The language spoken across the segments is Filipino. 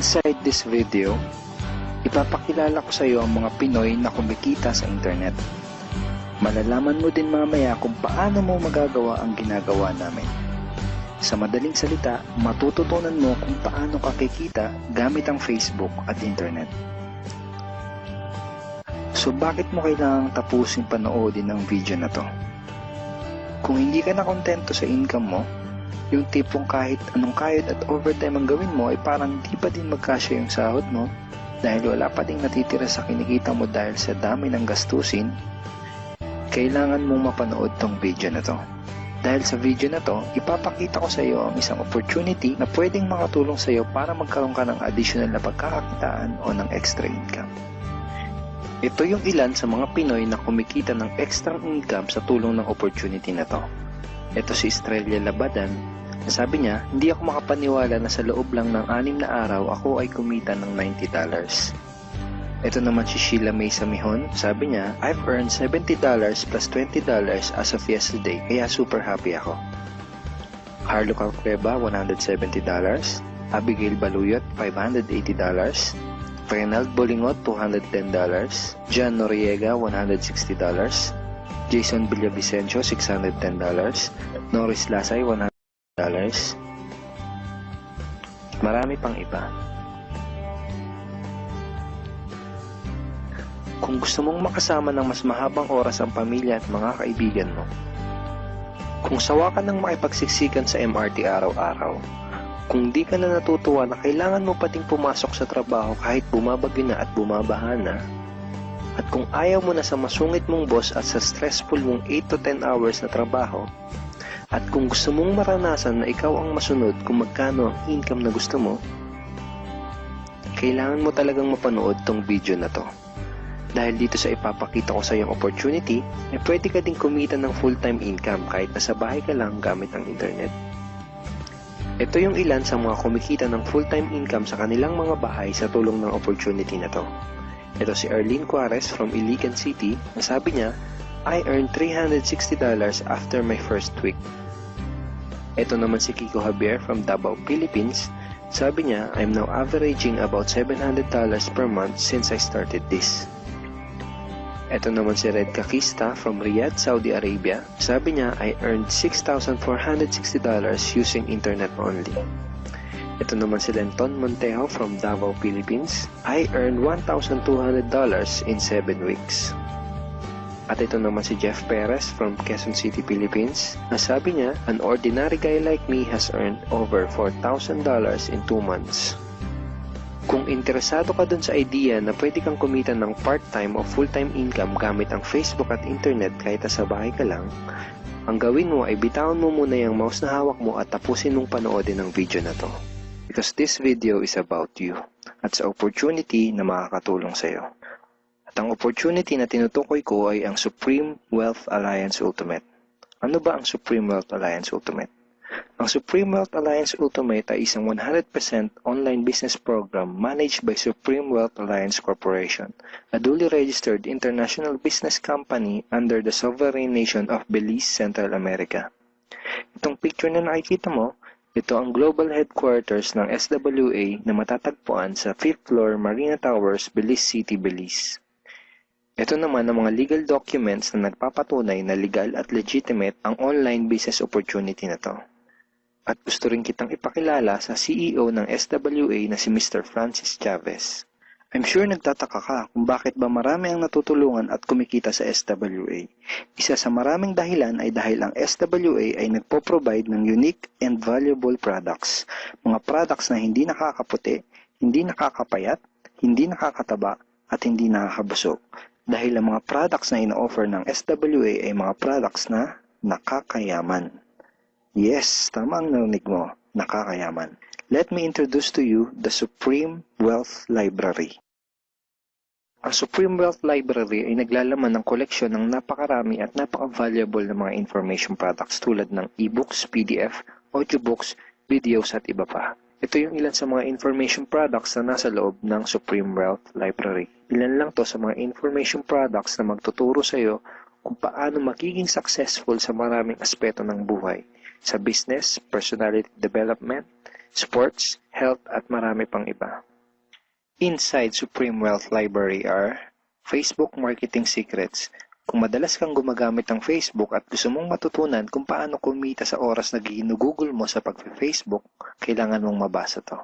Inside this video, ipapakilala ko sa iyo ang mga Pinoy na kumikita sa internet. Malalaman mo din mamaya kung paano mo magagawa ang ginagawa namin. Sa madaling salita, matututunan mo kung paano ka kikita gamit ang Facebook at internet. So bakit mo kailangang tapusin panoodin ang video na to? Kung hindi ka na kontento sa income mo, yung tipong kahit anong kayod at overtime ang gawin mo ay parang di pa din magkasya yung sahod mo dahil wala pa ding natitira sa kinikita mo dahil sa dami ng gastusin, kailangan mong mapanood tong video na to. Dahil sa video na to, ipapakita ko sa iyo ang isang opportunity na pwedeng makatulong sa iyo para magkaroon ka ng additional na pagkakakitaan o ng extra income. Ito yung ilan sa mga Pinoy na kumikita ng extra income sa tulong ng opportunity na to. Ito si Estrella Labadan. Sabi niya, hindi ako makapaniwala na sa loob lang ng 6 na araw ako ay kumita ng $90. Ito naman si Sheila May Samihon. Sabi niya, I've earned $70 plus $20 as of yesterday, kaya super happy ako. Harlo Calcreba, $170. Abigail Baluyot, $580. Renald Bolingot, $210. John Noriega, $160. Jason Villavicencio, $610. Norris Lasay, $100. Marami pang iba. Kung gusto mong makasama ng mas mahabang oras ang pamilya at mga kaibigan mo, kung sawa ka ng makipagsiksikan sa MRT araw-araw, kung di ka na natutuwa na kailangan mo pating pumasok sa trabaho kahit bumabagyo na at bumabaha na, at kung ayaw mo na sa masungit mong boss at sa stressful mong 8 to 10 hours na trabaho, at kung gusto mong maranasan na ikaw ang masunod kung magkano ang income na gusto mo, kailangan mo talagang mapanood tong video na to. Dahil dito sa ipapakita ko sa iyong opportunity, pwede ka ding kumita ng full-time income kahit nasa bahay ka lang gamit ang internet. Ito yung ilan sa mga kumikita ng full-time income sa kanilang mga bahay sa tulong ng opportunity na to. Ito si Arlene Juarez from Iligan City, na sabi niya, I earned $360 after my first week. Ito naman si Kiko Javier from Davao, Philippines. Sabi niya, I'm now averaging about $700 per month since I started this. Ito naman si Red Kakista from Riyadh, Saudi Arabia. Sabi niya, I earned $6,460 using internet only. Ito naman si Lenton Montejo from Davao, Philippines. I earned $1,200 in 7 weeks. At ito naman si Jeff Perez from Quezon City, Philippines. Sabi niya, an ordinary guy like me has earned over $4,000 in 2 months. Kung interesado ka dun sa idea na pwede kang kumita ng part-time o full-time income gamit ang Facebook at internet kahit sa bahay ka lang, ang gawin mo ay bitawan mo muna yung mouse na hawak mo at tapusin mong panoodin ang video na to. Because this video is about you at sa opportunity na makakatulong sa iyo. At ang opportunity na tinutukoy ko ay ang Supreme Wealth Alliance Ultimate. Ano ba ang Supreme Wealth Alliance Ultimate? Ang Supreme Wealth Alliance Ultimate ay isang 100% online business program managed by Supreme Wealth Alliance Corporation, a duly registered international business company under the sovereign nation of Belize, Central America. Itong picture na nakikita mo, ito ang global headquarters ng SWA na matatagpuan sa 5th floor Marina Towers, Belize City, Belize. Ito naman ang mga legal documents na nagpapatunay na legal at legitimate ang online business opportunity na to. At gusto rin kitang ipakilala sa CEO ng SWA na si Mr. Francis Chavez. I'm sure nagtataka ka kung bakit ba marami ang natutulungan at kumikita sa SWA. Isa sa maraming dahilan ay dahil ang SWA ay nagpo-provide ng unique and valuable products. Mga products na hindi nakakaputi, hindi nakakapayat, hindi nakakataba, at hindi nakakabusog. Dahil ang mga products na ino-offer ng SWA ay mga products na nakakayaman. Yes, tama ang narinig mo, nakakayaman. Let me introduce to you the Supreme Wealth Library. Ang Supreme Wealth Library ay naglalaman ng koleksyon ng napakarami at napaka-valuable na mga information products tulad ng e-books, PDF, audiobooks, videos at iba pa. Ito yung ilan sa mga information products na nasa loob ng Supreme Wealth Library. Ilan lang to sa mga information products na magtuturo sa iyo kung paano magiging successful sa maraming aspeto ng buhay, sa business, personality development, sports, health at marami pang iba. Inside Supreme Wealth Library are Facebook Marketing Secrets. Kung madalas kang gumagamit ng Facebook at gusto mong matutunan kung paano kumita sa oras na ginugugol mo sa pag-Facebook, kailangan mong mabasa to.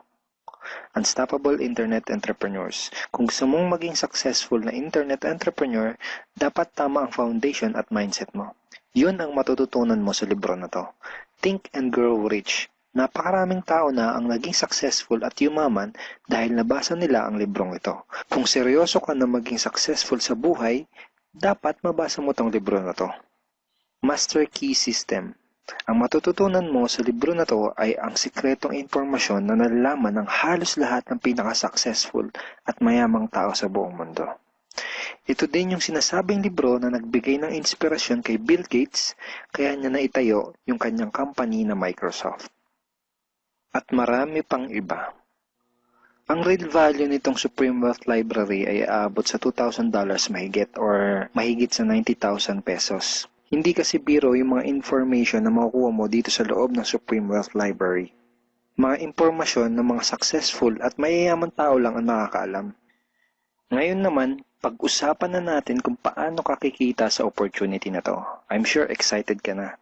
Unstoppable Internet Entrepreneurs. Kung gusto mong maging successful na internet entrepreneur, dapat tama ang foundation at mindset mo. Yun ang matututunan mo sa libro na to. Think and Grow Rich. Napakaraming tao na ang naging successful at yumaman dahil nabasa nila ang librong ito. Kung seryoso ka na maging successful sa buhay, dapat mabasa mo tong libro na to. Master Key System. Ang matututunan mo sa libro na to ay ang sikretong impormasyon na nalalaman ng halos lahat ng pinaka-successful at mayamang tao sa buong mundo. Ito din yung sinasabing libro na nagbigay ng inspirasyon kay Bill Gates, kaya niya naitayo yung kanyang company na Microsoft. At marami pang iba. Ang real value nitong Supreme Wealth Library ay aabot sa $2,000 mahigit or mahigit sa 90,000 pesos. Hindi kasi biro yung mga information na makukuha mo dito sa loob ng Supreme Wealth Library. Mga impormasyon ng mga successful at mayayaman tao lang ang nakakaalam. Ngayon naman, pag-usapan na natin kung paano ka kikita sa opportunity na to. I'm sure excited ka na.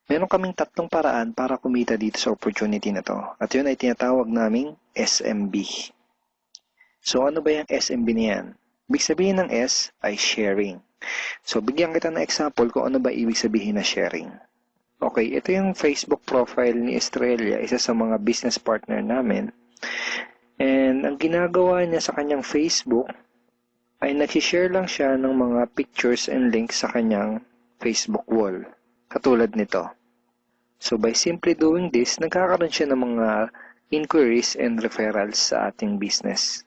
Meron kaming 3 paraan para kumita dito sa opportunity na to. At yun ay tinatawag naming SMB. So ano ba yung SMB na yan? Ibig sabihin ng S ay sharing. So bigyan kita ng example kung ano ba ibig sabihin na sharing. Okay, ito yung Facebook profile ni Estrella, isa sa mga business partner namin. And ang ginagawa niya sa kanyang Facebook ay nag-share lang siya ng mga pictures and links sa kanyang Facebook wall. Katulad nito. So by simply doing this, nagkakaroon siya ng mga inquiries and referrals sa ating business.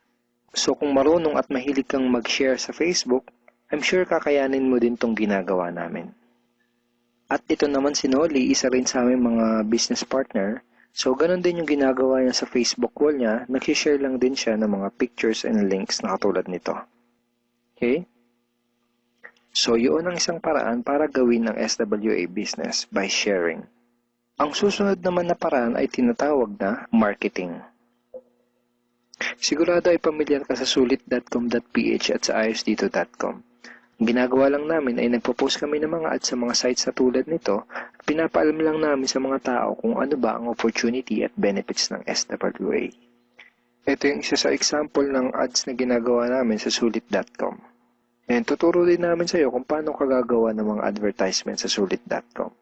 So kung marunong at mahilig kang mag-share sa Facebook, I'm sure kakayanin mo din tong ginagawa namin. At ito naman si Nolly, isa rin sa aming mga business partner. So ganun din yung ginagawa niya sa Facebook wall niya, nag-share lang din siya ng mga pictures and links na katulad nito. Okay? So yun ang isang paraan para gawin ang SWA business by sharing. Ang susunod naman na paraan ay tinatawag na marketing. Sigurado ay pamilyar ka sa sulit.com.ph at sa ayosdito.com. Ang ginagawa lang namin ay nagpo-post kami ng mga ads sa mga sites na tulad nito at pinapaalam lang namin sa mga tao kung ano ba ang opportunity at benefits ng SWA. Ito yung isa sa example ng ads na ginagawa namin sa sulit.com. And tuturo din namin sa iyo kung paano ka gagawa ng mga advertisement sa sulit.com.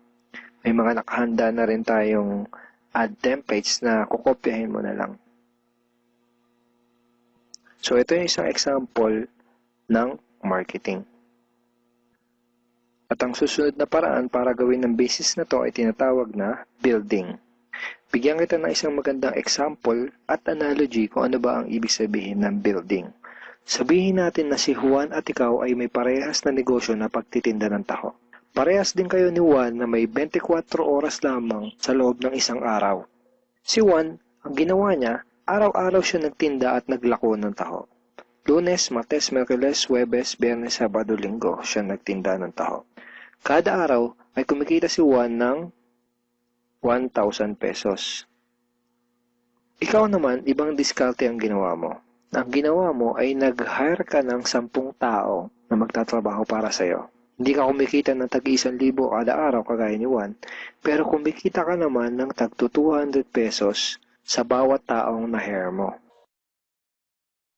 May mga nakahanda na rin tayong ad templates na kukopyahin mo na lang. So ito yung isang example ng marketing. At ang susunod na paraan para gawin ng business na to ay tinatawag na building. Bigyan kita ng isang magandang example at analogy kung ano ba ang ibig sabihin ng building. Sabihin natin na si Juan at ikaw ay may parehas na negosyo na pagtitinda ng taho. Parehas din kayo ni Juan na may 24 oras lamang sa loob ng isang araw. Si Juan, ang ginawa niya, araw-araw siya nagtinda at naglako ng taho. Lunes, Martes, Miyerkules, Huwebes, Biyernes, Sabado, Linggo siya nagtinda ng taho. Kada araw ay kumikita si Juan ng 1,000 pesos. Ikaw naman, ibang diskarte ang ginawa mo. Ang ginawa mo ay nag-hire ka ng 10 tao na magtatrabaho para sa'yo. Hindi ka kumikita ng tag-1,000 kada araw kagaya ni Juan, pero kumikita ka naman ng tag 200 pesos sa bawat taong na-hire mo.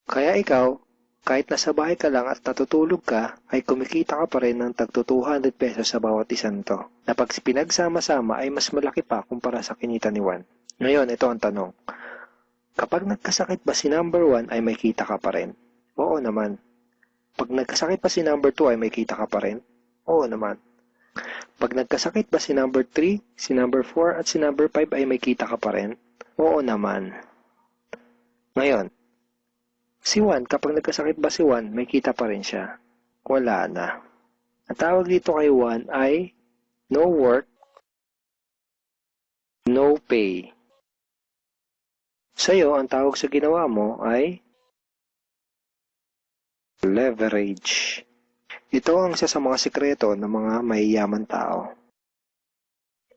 Kaya ikaw, kahit nasa bahay ka lang at natutulog ka, ay kumikita ka pa rin ng tag 200 pesos sa bawat isang to, na pag pinagsama-sama ay mas malaki pa kumpara sa kinita ni Juan. Ngayon, ito ang tanong. Kapag nagkasakit ba si number 1 ay may kita ka pa rin? Oo naman. Pag nagkasakit pa si number 2 ay may kita ka pa rin? Oo naman. Pag nagkasakit ba si number 3, si number 4 at si number 5 ay may kita ka pa rin? Oo naman. Ngayon, si Juan, kapag nagkasakit ba si Juan, may kita pa rin siya? Wala na. Ang tawag dito kay Juan ay no work, no pay. Sa'yo, ang tawag sa ginawa mo ay leverage. Ito ang isa sa mga sikreto ng mga mayayaman tao.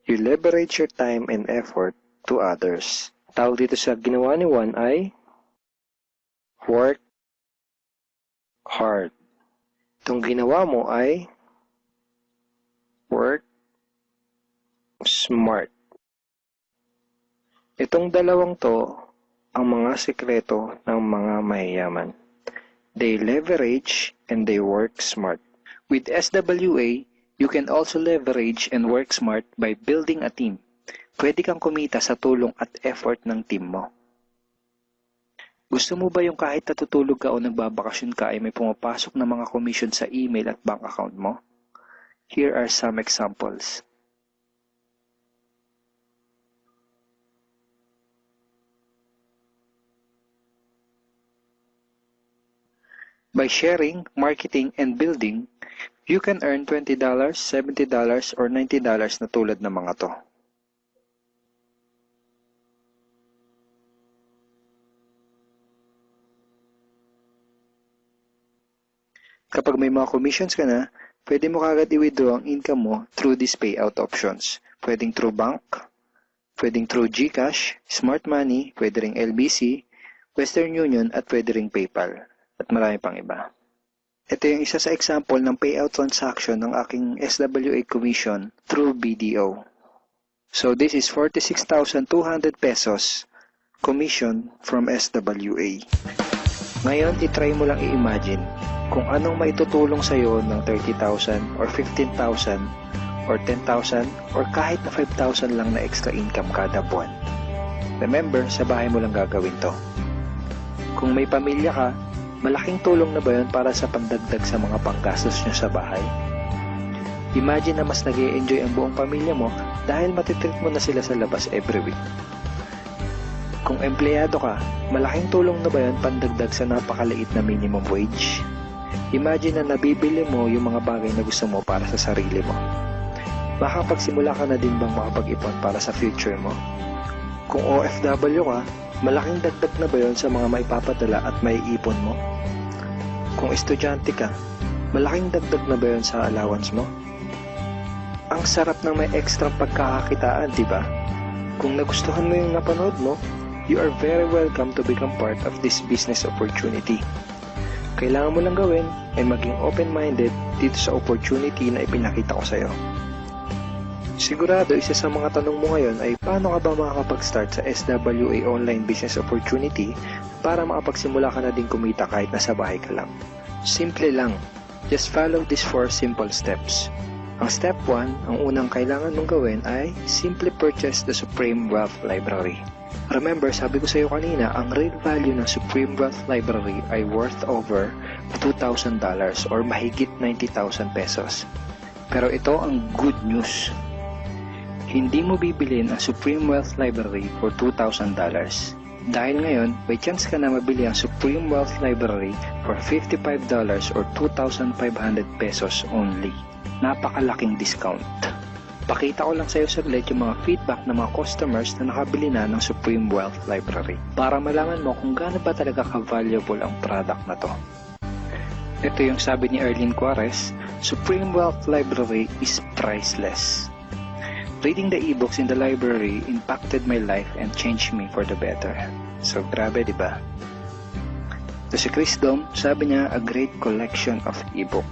You leverage your time and effort to others. Tawag dito sa ginawa ni Juan ay work hard. Itong ginawa mo ay work smart. Itong dalawang to ang mga sekreto ng mga mayayaman. They leverage and they work smart. With SWA, you can also leverage and work smart by building a team. Pwede kang kumita sa tulong at effort ng team mo. Gusto mo ba yung kahit natutulog ka o nagbabakasyon ka ay may pumapasok na mga commission sa email at bank account mo? Here are some examples. By sharing, marketing, and building, you can earn $20, $70, or $90 na tulad ng mga to. Kapag may mga commissions ka na, pwede mo kagad i-withdraw ang income mo through these payout options. Pwedeng through bank, pwedeng through GCash, Smart Money, pwede ring LBC, Western Union, at pwede ring PayPal. At marami pang iba. Ito yung isa sa example ng payout transaction ng aking SWA commission through BDO. So this is 46,200 pesos commission from SWA. Ngayon, itry mo lang i-imagine kung anong maitutulong sa'yo ng 30,000 or 15,000 or 10,000 or kahit na 5,000 lang na extra income kada buwan. Remember, sa bahay mo lang gagawin to. Kung may pamilya ka, malaking tulong na ba yun para sa pandagdag sa mga panggastos nyo sa bahay? Imagine na mas nag-e-enjoy ang buong pamilya mo dahil matitreat mo na sila sa labas every week. Kung empleyado ka, malaking tulong na ba yun pandagdag sa napakaliit na minimum wage? Imagine na nabibili mo yung mga bagay na gusto mo para sa sarili mo. Makapagsimula ka na din bang makapag-ipon para sa future mo? Kung OFW ka, malaking dagdag na ba yun sa mga maipapadala at maiipon mo? Kung estudyante ka, malaking dagdag na ba yun sa allowance mo? Ang sarap ng may extra pagkakakitaan, di ba? Kung nagustuhan mo yung napanood mo, you are very welcome to become part of this business opportunity. Kailangan mo lang gawin ay maging open-minded dito sa opportunity na ipinakita ko sa'yo. Sigurado, isa sa mga tanong mo ngayon ay paano ka ba makakapag-start sa SWA online business opportunity para makapagsimula ka na din kumita kahit nasa bahay ka lang. Simple lang. Just follow these 4 simple steps. Ang step 1, ang unang kailangan mong gawin ay simply purchase the Supreme Wealth Library. Remember, sabi ko sa iyo kanina, ang real value ng Supreme Wealth Library ay worth over $2,000 or mahigit 90,000 pesos. Pero ito ang good news. Hindi mo bibilin ang Supreme Wealth Library for $2,000. Dahil ngayon, may chance ka na mabili ang Supreme Wealth Library for $55 or 2,500 pesos only. Napakalaking discount. Pakita ko lang sa iyo saglit yung mga feedback ng mga customers na nakabili na ng Supreme Wealth Library para malaman mo kung gaano ba talaga ka-valuable ang product na to. Ito yung sabi ni Erlene Juarez, Supreme Wealth Library is priceless. Reading the ebooks in the library impacted my life and changed me for the better. So grabe, di ba? Ito si Chris Dom, sabi niya, a great collection of ebook.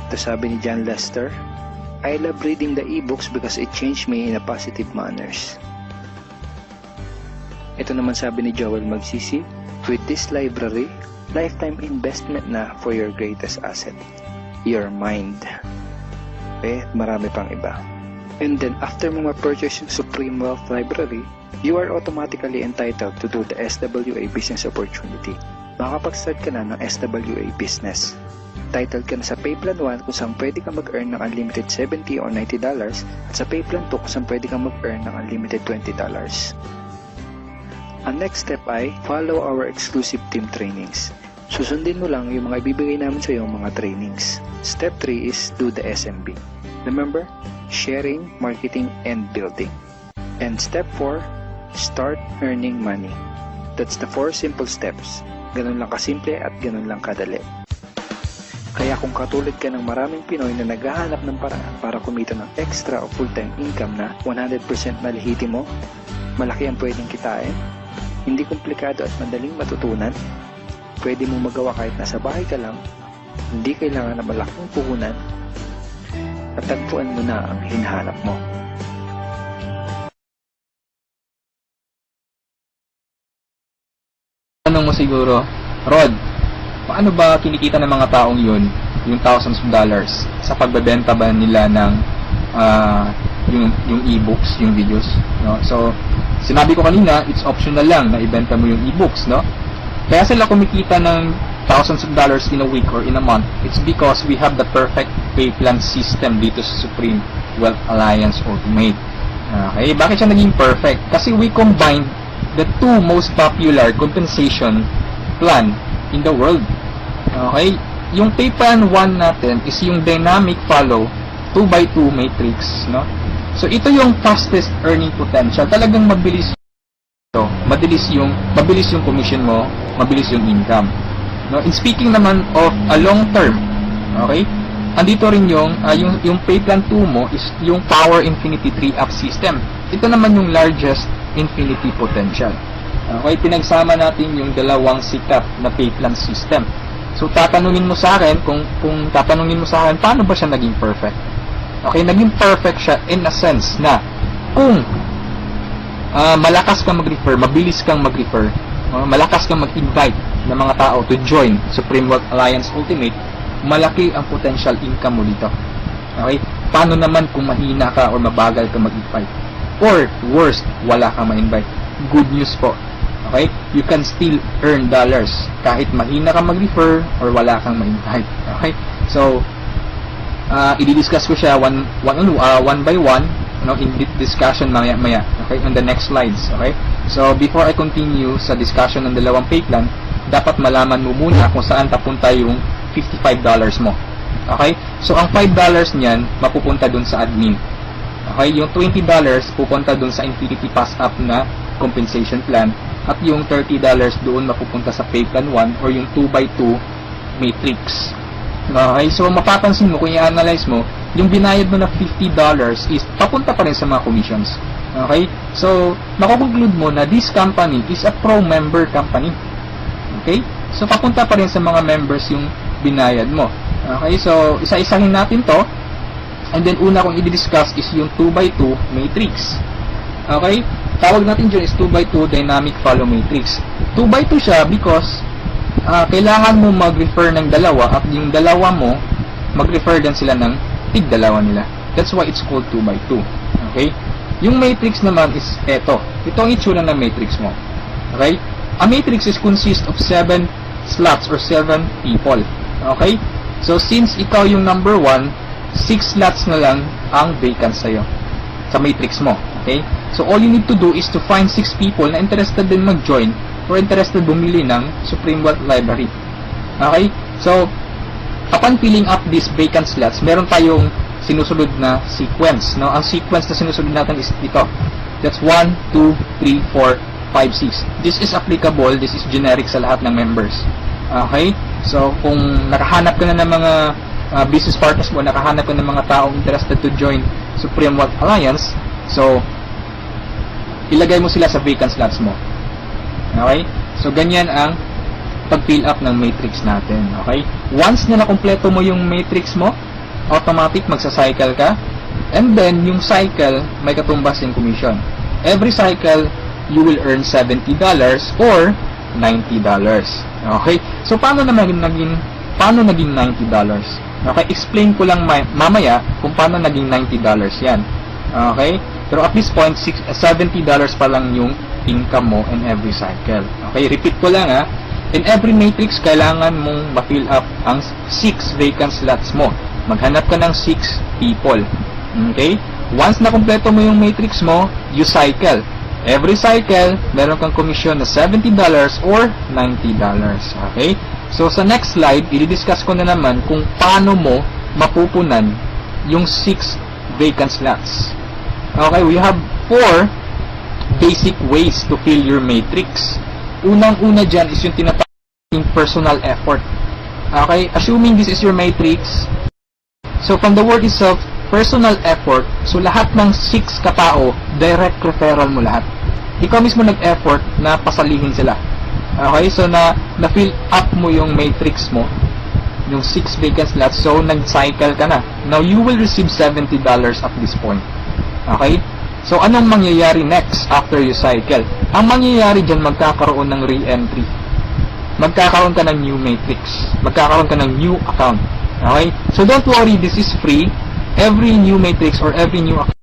Ito sabi ni John Lester, I love reading the ebooks because it changed me in a positive manners. Ito naman sabi ni Joel Magsisi, with this library, lifetime investment na for your greatest asset, your mind. Marami pang iba. And then after mo ma-purchase yung Supreme Wealth Library, you are automatically entitled to do the SWA business opportunity. Makakapag-start ka na ng SWA business. Titled ka na sa Payplan 1 kung saan pwede ka mag-earn ng unlimited $70 or $90 at sa Payplan 2 kung saan pwede ka mag-earn ng unlimited $20. Ang next step ay follow our exclusive team trainings. Susundin mo lang yung mga ibibigay namin sa iyo mga trainings. Step 3 is do the SMB. Remember, sharing, marketing, and building. And step 4, start earning money. That's the 4 simple steps. Ganun lang kasimple at ganun lang kadali. Kaya kung katulad ka ng maraming Pinoy na naghahanap ng paraan para kumita ng extra o full-time income na 100% na lehitimo, malaki ang pwedeng kitain, Hindi komplikado at madaling matutunan. Pwede mong magawa kahit nasa bahay ka lang. Hindi kailangan na malaking puhunan. At tagpuan mo na ang hinahanap mo. Tanong mo siguro, Rod, paano ba kinikita ng mga taong yun, yung thousands of dollars, sa pagbebenta ba nila ng yung e-books, yung videos, no? So, sinabi ko kanina, it's optional lang na ibenta mo yung e-books, no? Kaya sila kumikita ng thousands of dollars in a week or in a month. It's because we have the perfect pay plan system dito sa Supreme Wealth Alliance Ultimate. Okay, bakit siya naging perfect? Kasi we combined the two most popular compensation plan in the world. Okay? Yung pay plan 1 natin is yung dynamic follow 2x2 matrix, no? So ito yung fastest earning potential. Talagang mabilis ito. Mabilis yung commission mo, mabilis yung income. No? In speaking naman of a long term, okay? Andito rin yung pay plan 2 mo is yung Power Infinity 3-up system. Ito naman yung largest infinity potential. Okay, pinagsama natin yung dalawang sikat na pay plan system. So tatanungin mo sa akin kung tatanungin mo sa akin paano ba siya naging perfect? Okay, naging perfect siya in a sense na kung malakas kang mag-refer, mabilis kang mag-refer, malakas kang mag-invite ng mga tao to join Supreme Wealth Alliance Ultimate, malaki ang potential income mo dito. Okay? Paano naman kung mahina ka or mabagal ka mag-invite? Or worst, wala kang ma-invite. Good news po. Okay? You can still earn dollars kahit mahina kang mag-refer or wala kang ma-invite. Okay? So, i-discuss ko siya one by one, in discussion maya-maya. Okay? On the next slides. Okay? So, before I continue sa discussion ng dalawang pay plan, dapat malaman mo muna kung saan papunta yung $55 mo. Okay? So, ang $5 niyan, mapupunta dun sa admin. Okay, yung $20 pupunta dun sa Infinity Pass Up na compensation plan at yung $30 doon mapupunta sa Pay Plan 1 or yung 2x2 matrix. Okay, so mapapansin mo kung i-analyze mo, yung binayad mo na $50 is papunta pa rin sa mga commissions. Okay, so makukonclude mo na this company is a pro-member company. Okay, so papunta pa rin sa mga members yung binayad mo. Okay, so isa-isahin natin to. And then, una kong i-discuss is yung 2x2 matrix. Okay? Tawag natin dyan is 2x2 dynamic follow matrix. 2x2 siya because kailangan mo mag-refer ng dalawa at yung dalawa mo, mag-refer din sila ng tig-dalawa nila. That's why it's called 2x2. Okay? Yung matrix naman is eto. Ito ang itsura ng matrix mo. Okay? A matrix is consist of 7 slots or 7 people. Okay? So, since ikaw yung number 1, 6 slots na lang ang vacant sa'yo sa matrix mo. Okay? So, all you need to do is to find 6 people na interested din mag-join or interested bumili ng Supreme Wealth Library. Okay? So, upon filling up these vacant slots, meron tayong sinusunod na sequence. No? Ang sequence na sinusunod natin is ito. That's 1, 2, 3, 4, 5, 6. This is applicable, this is generic sa lahat ng members. Okay? So, kung nakahanap ka na ng mga business partners mo, nakahanap ka ng mga taong interested to join Supreme Wealth Alliance, so ilagay mo sila sa vacant slots mo. Okay? So ganyan ang pag-fill up ng matrix natin. Okay? Once na nakumpleto mo yung matrix mo, automatic magsa-cycle ka, and then yung cycle may katumbas yung commission. Every cycle you will earn $70 or $90. Okay? So paano naging $90? Okay, explain ko lang mamaya kung paano naging $90 yan. Okay? Pero at this point, $70 pa lang yung income mo in every cycle. Okay, repeat ko lang ha. In every matrix, kailangan mong ma-fill up ang 6 vacant slots mo. Maghanap ka ng 6 people. Okay? Once na kumpleto mo yung matrix mo, you cycle. Every cycle, meron kang commission na $70 or $90. Okay? So, sa next slide, i-discuss ko na naman kung paano mo mapupunan yung 6 vacant slots. Okay, we have 4 basic ways to fill your matrix. Unang-una dyan is yung tinatawag personal effort. Okay, assuming this is your matrix, so from the word itself, personal effort, so lahat ng 6 katao, direct referral mo lahat. ikaw mismo nag-effort na pasalihin sila. Okay, so na-fill up mo yung matrix mo, yung 6 vacant slots, so nag-cycle ka na. Now, you will receive $70 at this point. Okay? So, anong mangyayari next after you cycle? Ang mangyayari dyan, magkakaroon ng re-entry. Magkakaroon ka ng new matrix. Magkakaroon ka ng new account. Okay? So, don't worry, this is free. Every new matrix or every new account,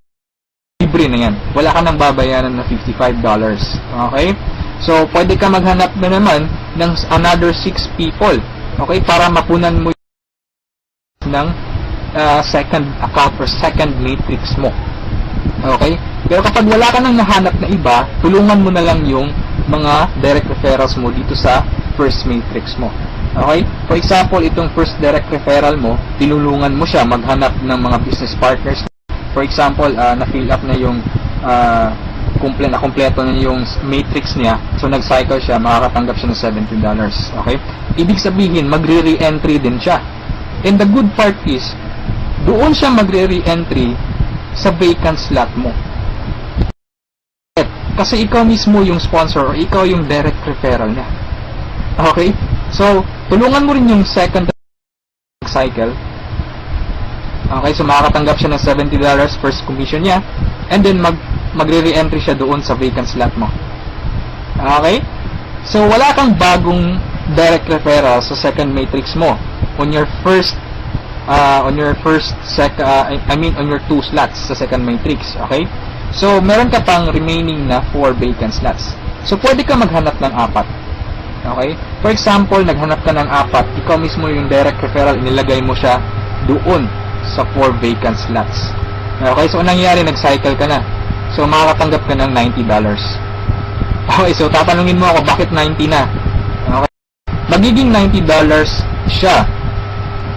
libre na yan. Wala ka nang babayaran na $55. Okay? So, pwede ka maghanap na naman ng another 6 people. Okay? Para mapunan mo ng second account or second matrix mo. Okay? Pero kapag wala ka nang nahanap na iba, tulungan mo na lang yung mga direct referrals mo dito sa first matrix mo. Okay? For example, itong first direct referral mo, tinulungan mo siya maghanap ng mga business partners. For example, na-fill up na yung kompleto na yung matrix niya. So, nag-cycle siya, makakatanggap siya ng $70. Okay? Ibig sabihin, magre-re-entry din siya. And the good part is, doon siya magre-re-entry sa vacant slot mo. Kasi ikaw mismo yung sponsor or ikaw yung direct referral niya. Okay? So, tulungan mo rin yung second cycle. Okay, so makakatanggap siya ng $70 first commission niya, and then magre-re-entry siya doon sa vacant slot mo. Okay? So, wala kang bagong direct referral sa second matrix mo on your first on your 2 slots sa second matrix. Okay? So, meron ka pang remaining na 4 vacant slots. So, pwede ka maghanap ng 4. Okay? For example, naghanap ka ng 4, ikaw mismo yung direct referral, inilagay mo siya doon sa 4 vacant slots. Okay, so anong nangyari? Nag-cycle ka na. So, makakatanggap ka ng $90. Okay, so tatanungin mo ako, bakit 90 na? Okay. Magiging $90 siya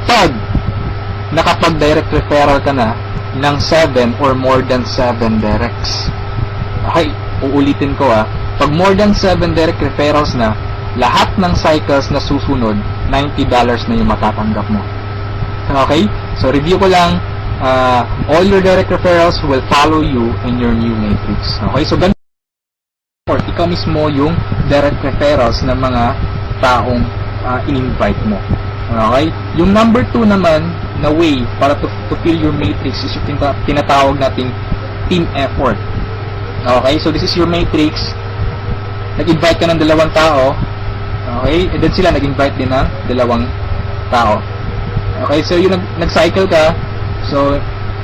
pag nakapag-direct referral ka na ng 7 or more than 7 directs. Okay, uulitin ko pag more than 7 direct referrals na, lahat ng cycles na susunod, $90 na yung matatanggap mo. Okay? So, review ko lang, all your direct referrals will follow you in your new matrix. Okay? So, ganun, ikaw mismo yung direct referrals ng mga taong in-invite mo. Okay? Yung number 2 naman na way para to fill your matrix is yung tinatawag nating team effort. Okay? So, this is your matrix. Nag-invite ka ng 2 tao. Okay? And then sila nag-invite din ng 2 tao. Okay? So, yung nag-cycle ka, so,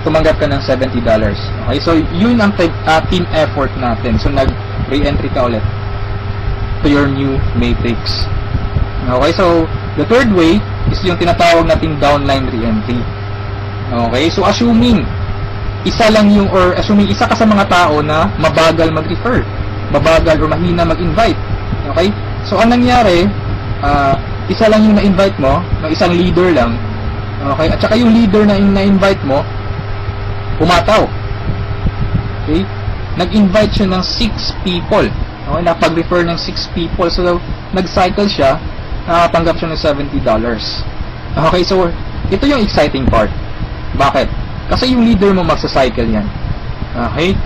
tumanggap ka ng $70. Okay? So, yun ang team effort natin. So, nag-re-entry ka ulit to your new matrix. Okay? So, the third way is yung tinatawag nating downline re-entry. Okay? So, assuming isa ka sa mga tao na mabagal mag-refer, mabagal or mahina mag-invite. Okay? So, anong nangyari, isa lang yung na-invite mo, ng isang leader lang. Okay? At saka yung leader na na-invite mo, pumataw. Okay? Nag-invite siya ng 6 people. Okay? Napag-refer ng 6 people. So, nag-cycle siya, nakatanggap siya ng $70. Okay? So, ito yung exciting part. Bakit? Kasi yung leader mo magsa-cycle yan. Okay?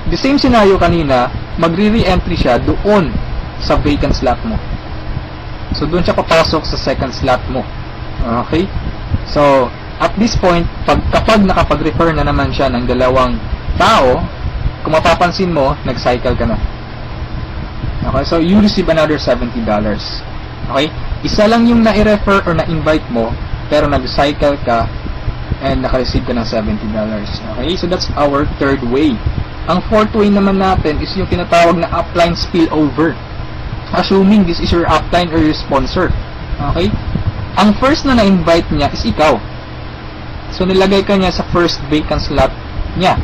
The same scenario kanina, magre-re-entry siya doon sa vacant slot mo. So, doon siya papasok sa second slot mo. Okay? So, at this point, kapag nakapag-refer na naman siya ng 2 tao, kung mapapansin mo, nag-cycle ka na. Okay? So, you receive another $70. Okay? Isa lang yung na-refer or na-invite mo, pero nag-cycle ka and naka-receive ka ng $70. Okay? So, that's our third way. Ang fourth way naman natin is yung tinatawag na upline spillover. Assuming this is your upline or your sponsor. Okay? Ang first na na-invite niya is ikaw. So, nilagay ka niya sa first vacant slot niya.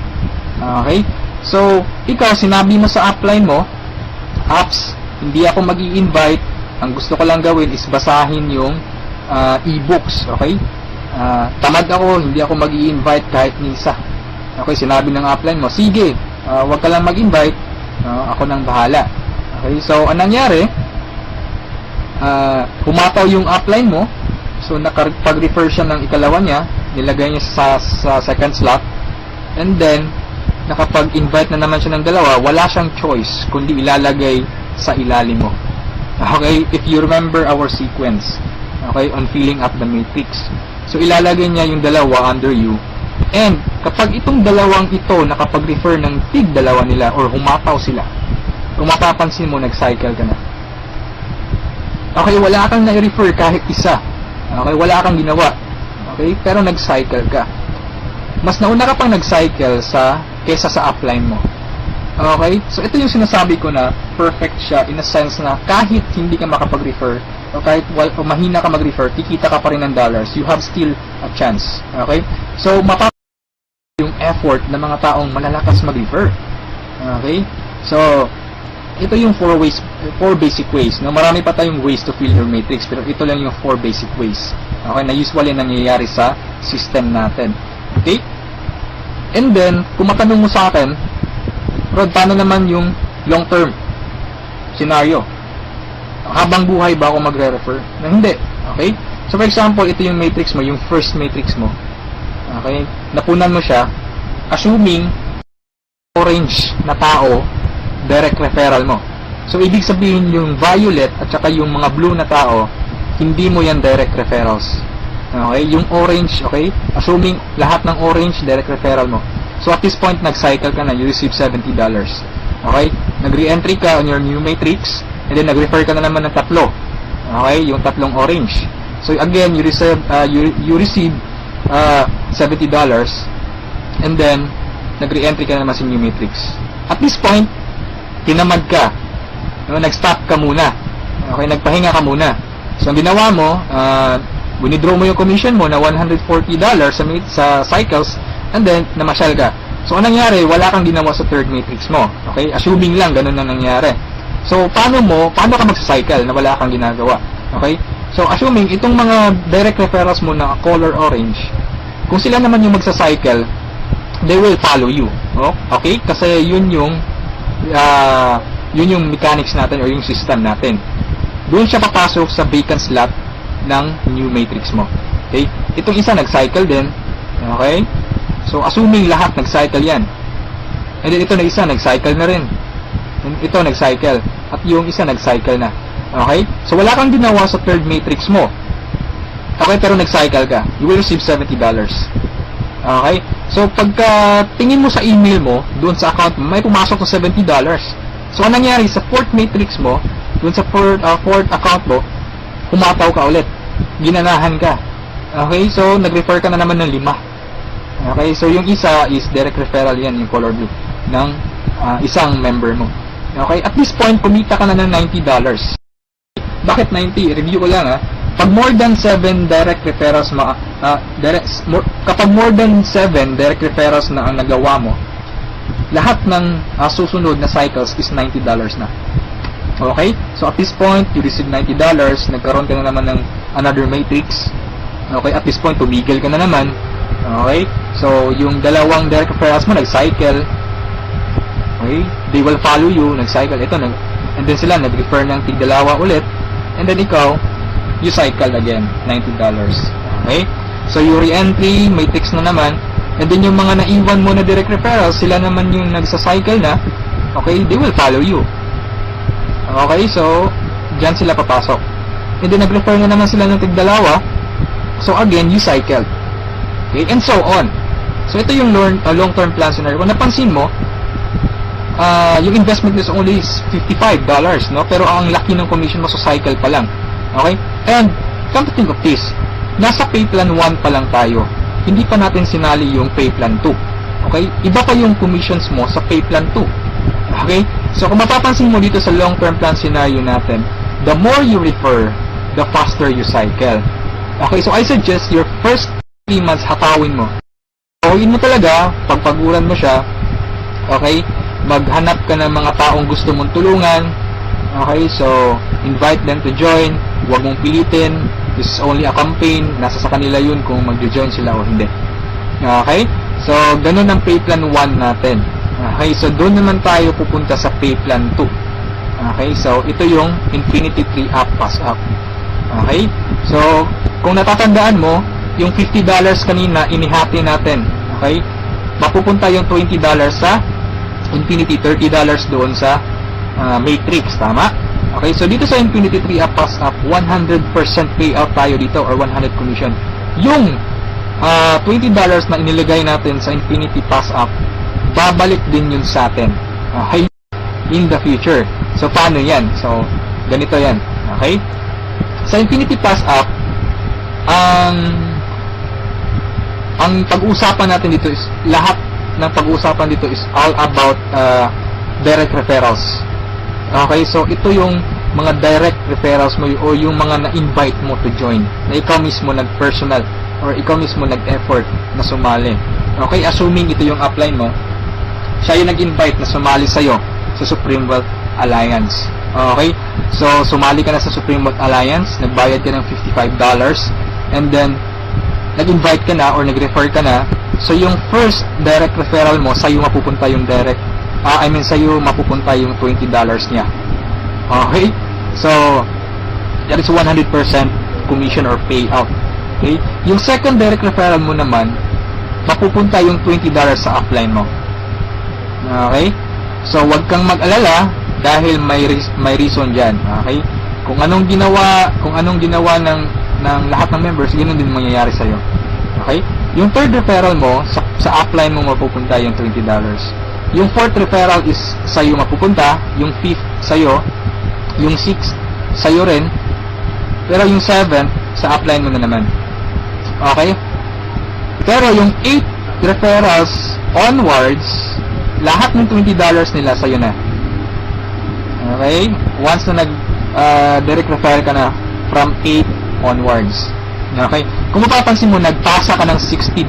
Okay? So, ikaw, sinabi mo sa upline mo, apps, hindi ako mag-i-invite. Ang gusto ko lang gawin is basahin yung e-books. Okay? Tamad ako, hindi ako mag-i-invite kahit ni isa. Okay, sinabi ng upline mo, sige, wag ka lang mag-invite, ako nang bahala. Okay, so anong nangyari? Pumataw yung upline mo, so nakapag-refer siya ng ikalawa niya, nilagay niya sa second slot, and then na kapag invite na naman siya ng dalawa, wala siyang choice kundi ilalagay sa ilalim mo. Okay, if you remember our sequence, okay, on filling up the matrix. So ilalagay niya yung dalawa under you. And kapag itong dalawang ito nakapag-refer ng tig dalawa nila or humataw sila, kung mapapansin mo, nag-cycle ka na. Okay, wala kang na-refer kahit isa. Okay, wala kang ginawa. Okay, pero nag-cycle ka. Mas nauna ka pang nag-cycle kesa sa upline mo. Okay, so ito yung sinasabi ko na perfect siya in a sense na kahit hindi ka makapag-refer o kahit o mahina ka mag-refer, kikita ka pa rin ng dollars. You have still a chance. Okay, so yung effort ng mga taong malalakas mag-refer. Okay, so ito yung 4 basic ways. No? Marami pa tayong ways to fill your matrix, pero ito lang yung 4 basic ways. Okay, na usually nangyayari sa system natin. Okay? And then, kung matanong mo sa akin, Rod, paano naman yung long-term scenario? Habang buhay ba ako magre-refer? Na hindi. Okay? So, for example, ito yung matrix mo, yung first matrix mo. Okay? Napunan mo siya, assuming orange na tao, direct referral mo. So, ibig sabihin yung violet at saka yung mga blue na tao, hindi mo yan direct referrals. Okay? Yung orange, okay? Assuming lahat ng orange, direct referral mo. So, at this point, nag-cycle ka na, you receive $70. Okay? Nag-re-entry ka on your new matrix, and then nag-refer ka na naman ng tatlo. Okay? Yung tatlong orange. So, again, you receive $70, and then, nag-re-entry ka na naman sa new matrix. At this point, tinamad ka. Nag-stop ka muna. Okay, nagpahinga ka muna. So, ang ginawa mo, winidraw mo yung commission mo na $140 sa cycles, and then, namasyal ka. So, anong nangyari? Wala kang ginawa sa third matrix mo. Okay? Assuming lang, ganun na nangyari. So, paano ka magsa-cycle na wala kang ginagawa? Okay? So, assuming, itong mga direct referrals mo na color orange, kung sila naman yung magsa-cycle, they will follow you. Oh? Okay? Kasi yun yung mechanics natin or yung system natin. Doon siya papasok sa vacant slot ng new matrix mo. Okay? Itong isa nag-cycle din. Okay? So, assuming lahat nag-cycle yan. And then ito na isa, nag-cycle na rin. And ito nag-cycle. At yung isa nag-cycle na. Okay? So, wala kang ginawa sa third matrix mo. Okay? Pero nag-cycle ka. You will receive $70. Okay? So, pagka tingin mo sa email mo, doon sa account mo, may pumasok ng $70. So, anong nangyari sa fourth matrix mo, doon sa fourth account mo, humataw ka ulit. Ginanahan ka. Okay? So, nag-refer ka na naman ng 5. Okay? So, yung isa is direct referral yan, yung color blue, ng isang member mo. Okay? At this point, kumita ka na ng $90. Bakit 90? Review ko lang ha. Pag more than 7 direct referrals kapag more than 7 direct referrals na ang nagawa mo, lahat ng susunod na cycles is $90 na. Okay? So at this point, you receive $90, nagkaroon ka na naman ng another matrix. Okay? At this point, tumigil ka na naman. Okay? So yung dalawang direct referrals mo nag-cycle. Okay? They will follow you, nag-cycle. Ito, and then sila nag-refer ng tig-dalawa ulit. And then ikaw, you cycle again, $90. Okay? So, yung re-entry, matrix na naman. And then, yung mga naiwan mo na direct referrals, sila naman yung nagsa-cycle na. Okay? They will follow you. Okay? So, dyan sila papasok. And then, nag-refer na naman sila ng tig-dalawa. So, again, you cycle. Okay? And so on. So, ito yung long-term plan scenario. Kung napansin mo, yung investment is only $55, no? Pero ang laki ng commission mo sa cycle pa lang. Okay? And, come to think of this, nasa pay plan 1 pa lang tayo. Hindi pa natin sinali yung pay plan 2. Okay? Iba pa yung commissions mo sa pay plan 2. Okay? So, kung mapapansin mo dito sa long-term plan scenario natin, the more you refer, the faster you cycle. Okay? So, I suggest your first 3 months hatawin mo. Hatawin mo talaga, pagpaguran mo siya. Okay? Maghanap ka ng mga taong gusto mong tulungan. Okay? So, invite them to join. Huwag mong pilitin. This is only a campaign. Nasa sa kanila yun kung mag-join sila o hindi. Okay? So, ganun ang pay plan 1 natin. Okay? So, doon naman tayo pupunta sa pay plan 2. Okay? So, ito yung infinity tree up, pass up. Okay? So, kung natatandaan mo, yung $50 kanina, inihati natin. Okay? mapupunta yung $20 sa Infinity, $30 doon sa Matrix, tama? Okay, so dito sa Infinity 3 Pass Up, 100% payout tayo dito or 100 commission. Yung $20 na inilagay natin sa Infinity Pass Up, babalik din yun sa atin. Okay? In the future. So, paano yan? So, ganito yan. Okay? Sa Infinity Pass Up, ang pag-uusapan natin dito is, lahat ng pag-uusapan dito is all about direct referrals. Okay? So, ito yung mga direct referrals mo o yung mga na-invite mo to join. Na ikaw mismo nag-personal or ikaw mismo nag-effort na sumali. Okay? Assuming ito yung upline mo, siya yung nag-invite na sumali sa'yo sa Supreme Wealth Alliance. Okay? So, sumali ka na sa Supreme Wealth Alliance, nagbayad ka ng $55, and then, nag-invite ka na or nag-refer ka na, so yung first direct referral mo, sa'yo mapupunta yung sa'yo mapupunta yung $20 niya. Okay? So, that is 100% commission or payout. Okay? Yung second direct referral mo naman, mapupunta yung $20 sa upline mo. Okay? So, wag kang mag-alala dahil may reason dyan. Okay? Kung anong ginawa ng lahat ng members, ganoon din mangyayari sa'yo. Okay? Yung third referral mo, sa upline mo mapupunta yung $20. Yung fourth referral is sa'yo mapupunta, yung fifth sa'yo, yung sixth sa'yo rin, pero yung seventh sa upline mo na naman. Okay? Pero yung 8 referrals onwards, lahat ng $20 nila sa'yo na. Okay? Once na direct referral ka na from 8 onwards. Okay? Kung mapapansin mo, nagpasa ka ng $60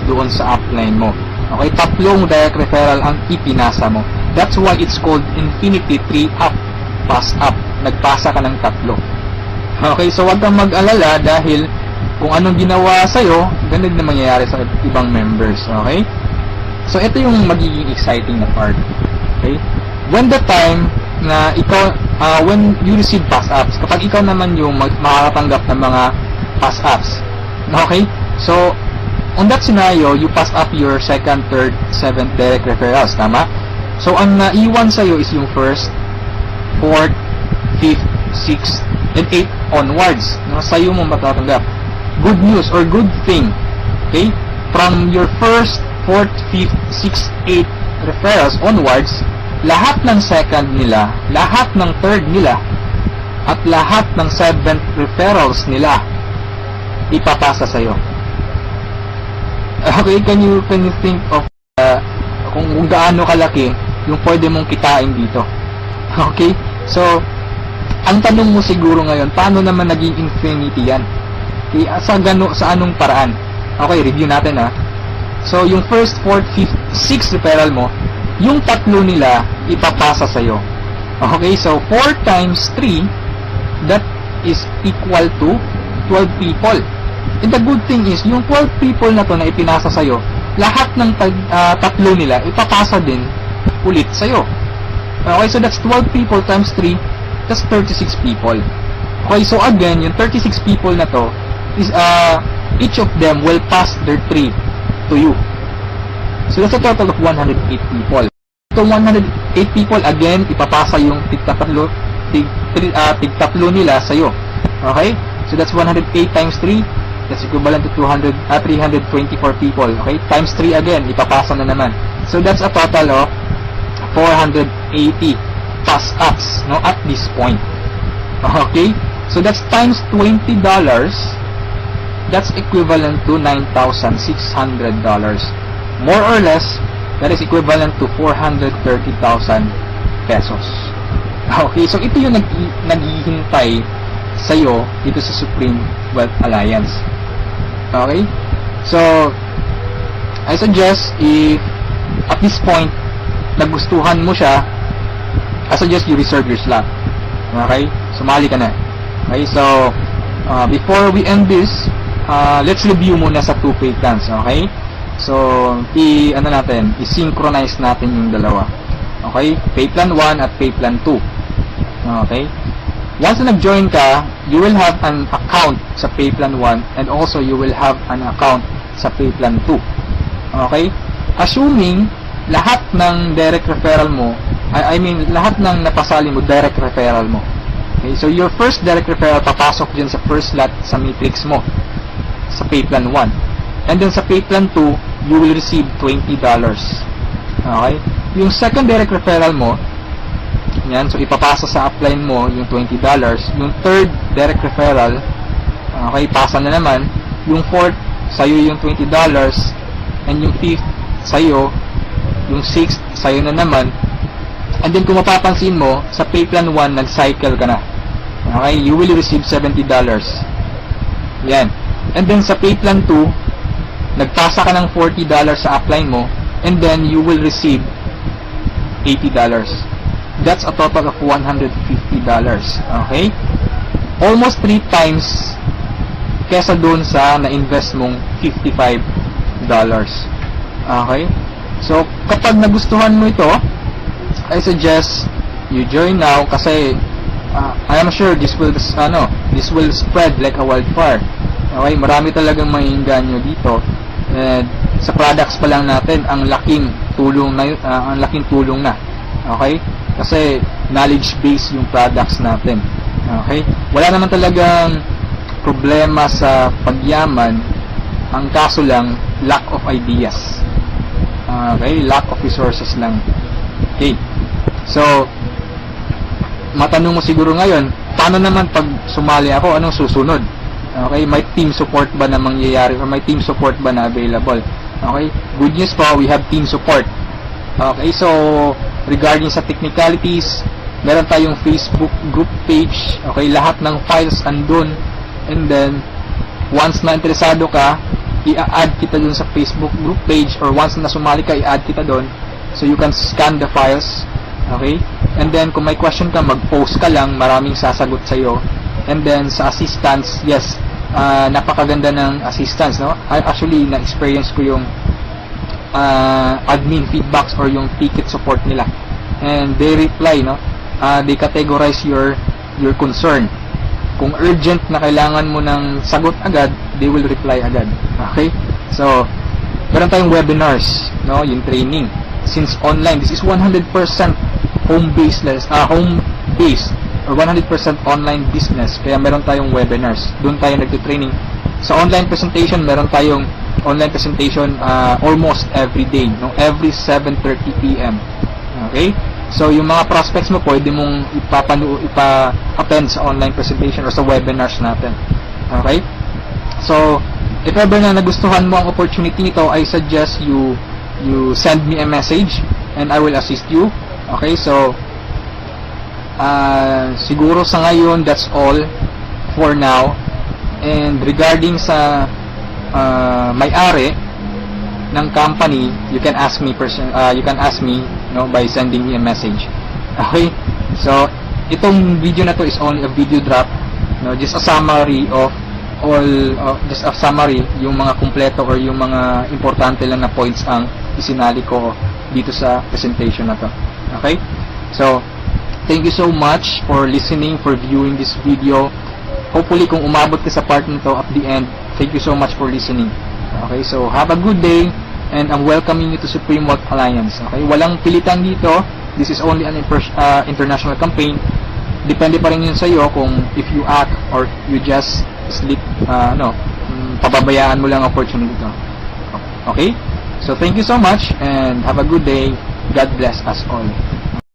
doon sa upline mo. Okay? 3 direct referral ang ipinasa mo. That's why it's called Infinity 3 Pass Up. Nagpasa ka ng 3. Okay? So, wag kang mag-alala dahil kung anong ginawa sa'yo, ganun na mangyayari sa ibang members. Okay? So, ito yung magiging exciting na part. Okay? When the time na ikaw, when you receive pass-ups, kapag ikaw naman yung makakatanggap ng mga pass-ups. Okay? So, on that scenario, you pass up your second, third, seventh direct referrals. Tama? So, ang naiwan sa'yo is yung first, fourth, fifth, sixth, and eighth onwards. No? Sa'yo mo matatanggap. Good news or good thing. Okay? From your first, fourth, fifth, sixth, eighth referrals onwards, lahat ng second nila, lahat ng third nila, at lahat ng seventh referrals nila, ipapasa sa'yo. Okay, can you think of kung gaano kalaki yung pwede mong kitain dito? Okay? So, ang tanong mo siguro ngayon, paano naman naging infinity yan? Okay, sa anong paraan? Okay, review natin ha. So, yung first, fourth, fifth, sixth referral mo, yung 3 nila ipapasa sa'yo. Okay, so 4 times 3, that is equal to 12 people. And the good thing is, yung 12 people na to na ipinasa sa'yo, lahat ng 3 nila ipapasa din ulit sa'yo. Okay, so that's 12 people times 3, that's 36 people. Okay, so again, yung 36 people na to, is each of them will pass their 3 to you. So that's a total of 108 people. So 108 people, again, ipapasa yung tig-3 nila sa'yo. Okay? So that's 108 times 3. That's equivalent to 324 people. Okay? Times 3 again, ipapasa na naman. So that's a total of 480 pass-ups, no, at this point. Okay? So that's times $20. That's equivalent to $9,600. More or less, that is equivalent to 430,000 pesos. Okay, so ito yung naghihintay sa'yo dito sa Supreme Wealth Alliance. Okay? So, I suggest if at this point nagustuhan mo siya, I suggest you reserve your slot. Okay? Sumali ka na. Okay, so before we end this, let's review muna sa 2 pay plans. Okay? So, i-synchronize natin yung dalawa. Okay? Pay plan 1 at pay plan 2. Okay? Once na nag-join ka, you will have an account sa pay plan 1 and also you will have an account sa pay plan 2. Okay? assuming lahat ng direct referral mo, I mean, lahat ng napasali mo, direct referral mo. Okay, so your first direct referral papasok dyan sa first lot sa matrix mo, sa pay plan 1. And then sa pay plan 2, you will receive $20. Okay? Yung second direct referral mo, yan, so ipapasa sa upline mo yung $20. Yung third direct referral, okay, pasa na naman. Yung fourth, sa'yo yung $20. And yung fifth, sa'yo. Yung sixth, sa'yo na naman. And then kung mapapansin mo, sa pay plan 1, nag-cycle ka na. Okay, you will receive $70. Yan. And then sa pay plan 2, nagpasa ka ng $40 sa upline mo, and then you will receive $80. That's a total of $150. Okay? Almost 3 times kesa doon sa na-invest mong $55. Okay? So, kapag nagustuhan mo ito, I suggest you join now kasi I am sure this will spread like a wildfire. Okay, marami talagang maiinganyo dito. And sa products pa lang natin, ang laking tulong na. Okay? Kasi knowledge base yung products natin. Okay? Wala naman talagang problema sa pagyaman. Ang kaso lang, lack of ideas. Okay? Lack of resources lang. Okay. So, matanong mo siguro ngayon, paano naman pag sumali ako, anong susunod? Okay, may team support ba na mangyayari or may team support ba na available? Okay, good news po, we have team support. Okay, so regarding sa technicalities, meron tayong Facebook group page. Okay, lahat ng files andun. And then, once na interesado ka, i-add kita dun sa Facebook group page, or once na sumali ka, i-add kita dun. So you can scan the files. Okay? And then kung may question ka, mag-post ka lang, maraming sasagot sa iyo. And then sa assistance, yes, napakaganda ng assistance, no? I actually na-experience ko yung admin feedbacks or yung ticket support nila. And they reply, no? They categorize your concern. Kung urgent na kailangan mo ng sagot agad, they will reply agad. Okay? So, meron tayong webinars, no? Yung training. Since online, this is 100% home-based or 100% online business. Kaya meron tayong webinars. Doon tayo nagtitraining. Sa online presentation, meron tayong online presentation almost every day, no? Every 7:30 PM. Okay? So, yung mga prospects mo, pwede mong ipa-attend sa online presentation or sa webinars natin. Okay? So, if ever na nagustuhan mo ang opportunity nito, I suggest you send me a message and I will assist you. Okay, so siguro sa ngayon that's all for now. And regarding sa may-ari ng company, you can ask me by sending me a message. Okay, so itong video na to is only a video drop, no, just a summary of yung mga kumpleto or yung mga importante lang na points ang isinali ko dito sa presentation na to. Okay? So, thank you so much for listening, for viewing this video. Hopefully, kung umabot ka sa part nito at the end, thank you so much for listening. Okay? So, have a good day and I'm welcoming you to Supreme Wealth Alliance. Okay? Walang pilitan dito. This is only an international campaign. Depende pa rin yun sa iyo kung if you act or you just pababayaan mo lang opportunity to. Okay? So, thank you so much and have a good day. God bless us all.